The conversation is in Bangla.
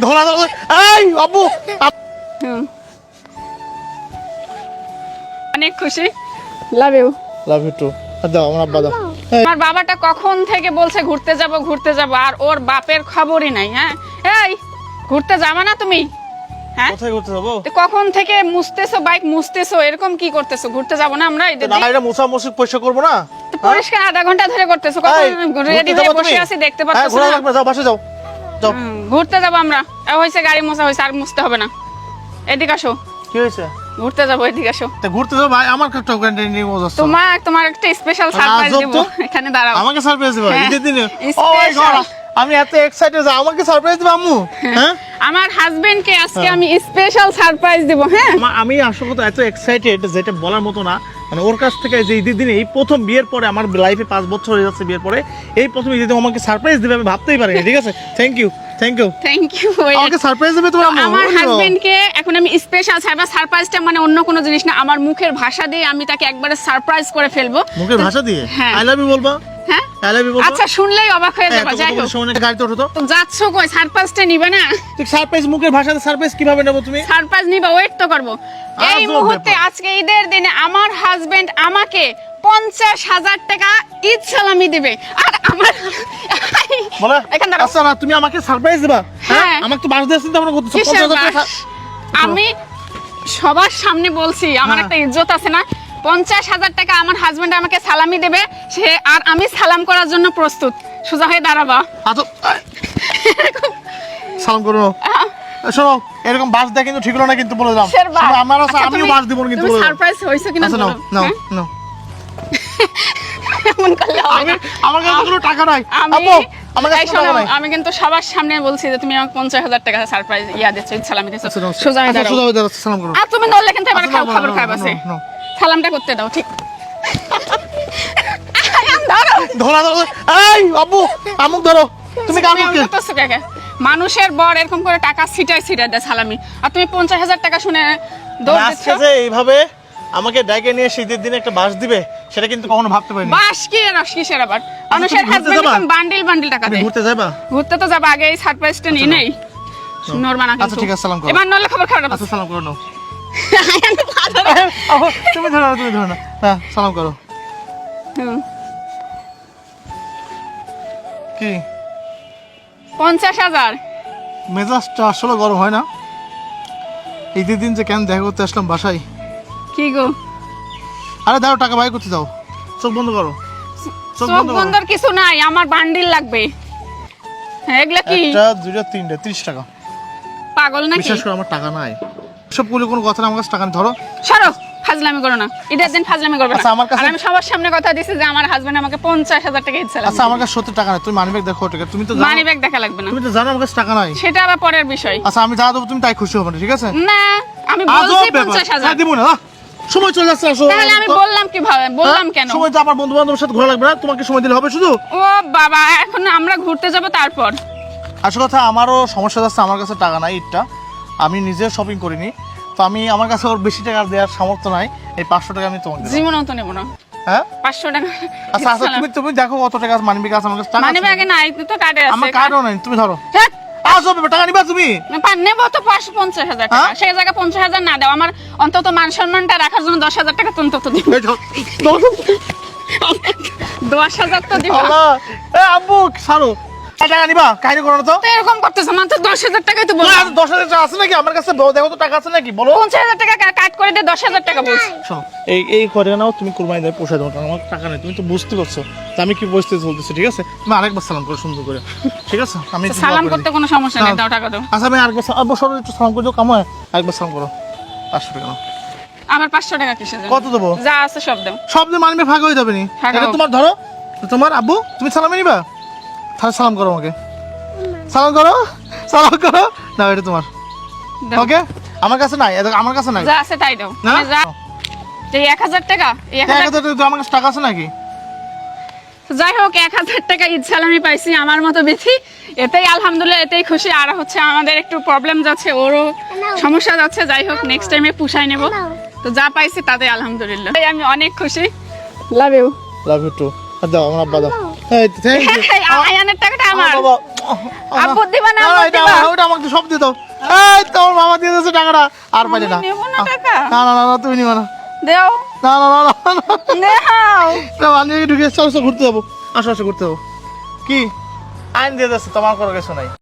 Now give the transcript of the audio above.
ধরা ধরা এই আব্বু অনেক খুশি, love you. Love you too. দাও আমার আব্বা দাও। আমার বাবাটা কখন থেকে বলছে ঘুরতে যাব আর ওর বাপের খবরই নাই। হ্যাঁ এই ঘুরতে যাবা না তুমি? হ্যাঁ কোথায় ঘুরতে যাবো? কখন থেকে মুছতেছো, বাইক মুছতেছো, এরকম কি করতেছো? ঘুরতে যাবো না আমরা? এটা মোছা মোছি পয়সা করবো না? পরিষ্কার আধা ঘন্টা ধরে করতেছো, কখন রেডি হয়ে বসে আছি দেখতে পাচ্ছ না? ঘোরা লাগবে, যাও বাসে যাও। যাও ঘুরতে যাবো আমরা। হয়েছে গাড়ি মোছা হয়েছে, আর মুছতে হবে না। এদিকে আসো। কি হয়েছে? ঘুরতে যাবো, এদিকে আসো। ঘুরতে যাও ভাই, আমার একটা নিয়ে যাচ্ছে। তোমার একটা স্পেশাল সারপ্রাইজ দেব, এখানে দাঁড়াও। আমাকে সারপ্রাইজ দিবা ঈদের দিনে? ও মাই গড, আমি এত এক্সাইটেড যে আমাকে সারপ্রাইজ দিবা আম্মু? হ্যাঁ আমার হাজবেন্ড কে আজকে আমি স্পেশাল সারপ্রাইজ দেব। হ্যাঁ আমি আসলে তো এত এক্সাইটেড যেটা বলার মতো না। মানে ওর কাছ থেকে যে ঈদের দিনে, এই প্রথম বিয়ের পরে, আমার লাইফে 5 বছর হয়ে যাচ্ছে বিয়ের পরে, এই প্রথম ঈদের দিনে আমাকে সারপ্রাইজ দিবে আমি ভাবতেই পারিনি। ঠিক আছে, থ্যাংক ইউ থ্যাংক ইউ। আমাকে সারপ্রাইজ দিবে তোমার আম্মু? আমার হাজবেন্ড কে এখন আমি স্পেশাল সারপ্রাইজটা মানে অন্য কোনো জিনিস না, আমার মুখের ভাষা দিয়ে আমি তাকে একবারে সারপ্রাইজ করে ফেলবো। মুখের ভাষা দিয়ে? হ্যাঁ। আই লাভ ইউ বলবা? হ্যাঁ আই লাভ ইউ বলবা? আচ্ছা শুনলেই অবাক হয়ে যাবে। যাই হোক, শুনে গাড়িতে ওঠো তো। যাচ্ছো কই? সারপ্রাইজটা নিবে না? তুই সারপ্রাইজ মুখের ভাষাতে সারপ্রাইজ কিভাবে নেবো তুমি? সারপ্রাইজ নিবা, ওয়েট তো করবো। এই মুহূর্তে আজকে ঈদের দিনে আমার হাজবেন্ড আমাকে 50,000 টাকা ঈদ সালামি দিবে। আর আমার বলে এখান দাঁড়াও। আচ্ছা না, তুমি আমাকে সারপ্রাইজ দিবা? হ্যাঁ। আমাকে তো বাস দিয়ে চিন্তা ভাবনা করতেছো। কিসের 50,000 টাকা বাস? আমি সবার সামনে বলছি আমার একটা ইজ্জত আছে না? 50,000 টাকা আমার হাজবেন্ড আমাকে সালামি দেবে, সে আর আমি সালাম করার জন্য প্রস্তুত। সোজা হয়ে দাঁড়াবা। আচ্ছা সালাম করো। শোনো, এরকম বাস দেয়া কিন্তু ঠিক হলো না, কিন্তু বলে দিলাম। আমার আছে, আমিও বাস দিব না, কিন্তু বলে দিলাম। সারপ্রাইজ হইছে কিনা আচ্ছা বলো। নাও নাও নাও। এমন করলে হবে না। আমার কাছে কোনো টাকা নাই আপু, আমার কাছে টাকা নাই। আমি কিন্তু সবার সামনে বলছি যে তুমি আমাকে 50,000 টাকা সারপ্রাইজ দিচ্ছ, সালামি দিচ্ছ। আচ্ছা, নাও। সোজা হয়ে আচ্ছা, দাঁড়াও। সোজা হয়ে দাঁড়াও, সালাম করো। আর তুমি নড়লে কিন্তু এবার আচ্ছা, নাও, খাবার নাও, খাবে আছে। নাও, নাও। সালামটা করতে দাও, ঠিক? দাঁড়াও। ধরা ধরো এই আব্বু, আমুক ধরো। তুমি কার মুখে? করতেছো কে? মানুষের বর এরকম করে টাকা ছিটায় দেয় সালামি, আর তুমি 50,000 টাকা শুনে দৌড় দিচ্ছ। আজকে যে এইভাবে আমাকে ডাইকে নিয়ে শীতের দিনে একটা বাস দিবে, সেটা কিন্তু কখনো ভাবতে পারিনি। বাস কি রস কিসের আবার? মানুষের তুমি ঘুরতে হাজবেন্ড যাবা? এরকম বান্ডিল টাকা তুমি দেয়। ঘুরতে যাবা? ঘুরতে তো যাবা, আগে এই সারপ্রাইজটা নিয়ে নেই। নরমা না আচ্ছা, ঠিক আছে, সালাম করো। এবার নড়লে খবর খারাপ। আচ্ছা, সালাম করো। নাও তুমি ধরো না, তুমি ধরো না। হ্যাঁ, সালাম করো। কি 50,000? মেজাজটা আসলে গরম হয় না? ঈদের দিন যে কেন দেখা করতে আসলাম বাসায়। কি গো? আরে দাও, টাকা বাই করতে দাও। চোখ বন্ধ করো। চোখ বন্ধর কিছু নাই, আমার বান্ডিল লাগবে। হ্যাঁ, এগুলা কি? একটা, দুইটা, তিনটা, 30 টাকা। পাগল নাকি? বিশেষ করে আমার টাকা নাই। সব বলে কোনো কথা না, আমার কাছে টাকা নেই। ধরো। সরো, ফাজলামি করো না। ঈদের দিন ফাজলামি করবে না। আচ্ছা, আমার কাছে- আর আমি সবার সামনে কথা দিছি যে আমার হাজবেন্ড আমাকে 50,000 টাকা ঈদ সালামি আচ্ছা, আমার কাছে সত্যি টাকা নাই। তুমি মানিব্যাগ দেখো টাকা। তুমি তো জানো, মানি ব্যাগ দেখা লাগবে না। তুমি তো জানো আমার কাছে টাকা নাই। সেটা আবার পরের বিষয়। আচ্ছা, আমি যা দেবো তুমি তাই খুশি হবে না, ঠিক আছে? না, আমি আজব বলছি ব্যাপার। 50,000। দিব না। সময় চলে যাচ্ছে, আসো। তাহলে আমি বললাম কিভাবে? বললাম কেন? সময় তো আমার বন্ধু বান্ধবের সাথে ঘোরা লাগবে না? তোমাকে সময় দিলে হবে শুধু? ও বাবা, এখন আমরা ঘুরতে যাব তারপর। আসল কথা, আমারও সমস্যা যাচ্ছে, আমার কাছে টাকা নাই। ঈদটা আমি নিজে শপিং করিনি, তো আমার কাছে ওর বেশি টাকা দেওয়ার সামর্থ্য নাই। এই 500 টাকা আমি তোমাকে দিলাম। জীবনও তো নেব না। হ্যাঁ 500 টাকা। আচ্ছা আচ্ছা, তুমি দেখো কত টাকা মানিব্যাগ আছে আমার কাছে। টাকা মানি আছে? ব্যাগে নাই তো, কার্ডে আছে। আমার কার্ডও নাই। তুমি ধরো। হ্যাঁ, আসো, টাকা নিবা তুমি? নেবো তো 50,000 টাকা। হ্যাঁ? সেই জায়গায় 50,000 না দাও, আমার অন্তত মান সম্মানটা রাখার জন্য 10,000 টাকা তো অন্তত দিব। এই ধর। 10,000 তো দিব। আল্লাহ, আব্বু ছাড়ো। টাকা নিবা? কাহিনী করো না তো। তো এরকম করতেছ, মাত্র 10,000 টাকাই তো বলো। 10,000 টাকা আছে নাকি আমার কাছে? দেখো তো টাকা আছে নাকি, বলো। 50,000 টাকা কাট করে দিয়ে 10,000 টাকা বলছি। শোনো, এই করে নাও, তুমি কুরবানি দেয় পোষায় দেবো। আমার টাকা নেই, তুমি তো বুঝতে পারছো যে আমি কি পরিস্থিতি চলতেছে। ঠিক আছে, তুমি আরেকবার সালাম করো সুন্দর করে, ঠিক আছে? আমি একটু সালাম দোয়া করে করতে দিই। কোনো সমস্যা নেই, দাও টাকা দাও। আচ্ছা, আমি আরেকবার সরো, একটু সালাম করে দাও, কামায় আরেকবার সালাম করো। 500 টাকা নাও। আবার 500 টাকা কিসের জন্য? কত দেবো? যা আছে সব দাও। সব দিয়ে মানবে ভাগ হয়ে যাবে নি? ভাগ এটা হোক। তোমার, ধরো। তোমার আব্বু, তুমি সালামে নিবা? তাহলে সালাম করো আমাকে। সালাম করো, সালাম করো। না, এটা তোমার। দাও। ওকে, আমার কাছে নাই, আমার কাছে নাই। যা আছে তাই দাও। না? আমি যা এই 1,000 টাকা, এই 1,000 আমার কাছে টাকা আছে নাকি? যাই হোক, 1,000 টাকা ঈদ সালামি পাইছি আমার মতো বেশি, এতেই আলহামদুলিল্লাহ, এতেই খুশি। আর হচ্ছে আমাদের একটু প্রবলেম যাচ্ছে, ওরও সমস্যা যাচ্ছে। যাই হোক, নেক্সট টাইমে পুষাই নেব। তো যা পাইছি তাতে আলহামদুলিল্লাহ, আমি অনেক খুশি। Love you. Love you too. দাও আমার আব্বা দাও। এই থ্যাংক ইউ আয়ানের টাকাটা আমার বাবা আব্বু দিবা না আম্মু এটা দিবা? ওটা আমাকে সব দিয়ে দাও এই তোর মামা দিয়ে দিয়েছে টাকাটা আর পাইলে না আমি নেবো না টাকা না না না না, তুমি নিবা না দেও না না না না দেও না আমি ঢুকে চলো ঘুরতে যাবো আসো আসো ঘুরতে যাবো কি আইন দিয়ে যাচ্ছে তোমার কোনো কিছু নাই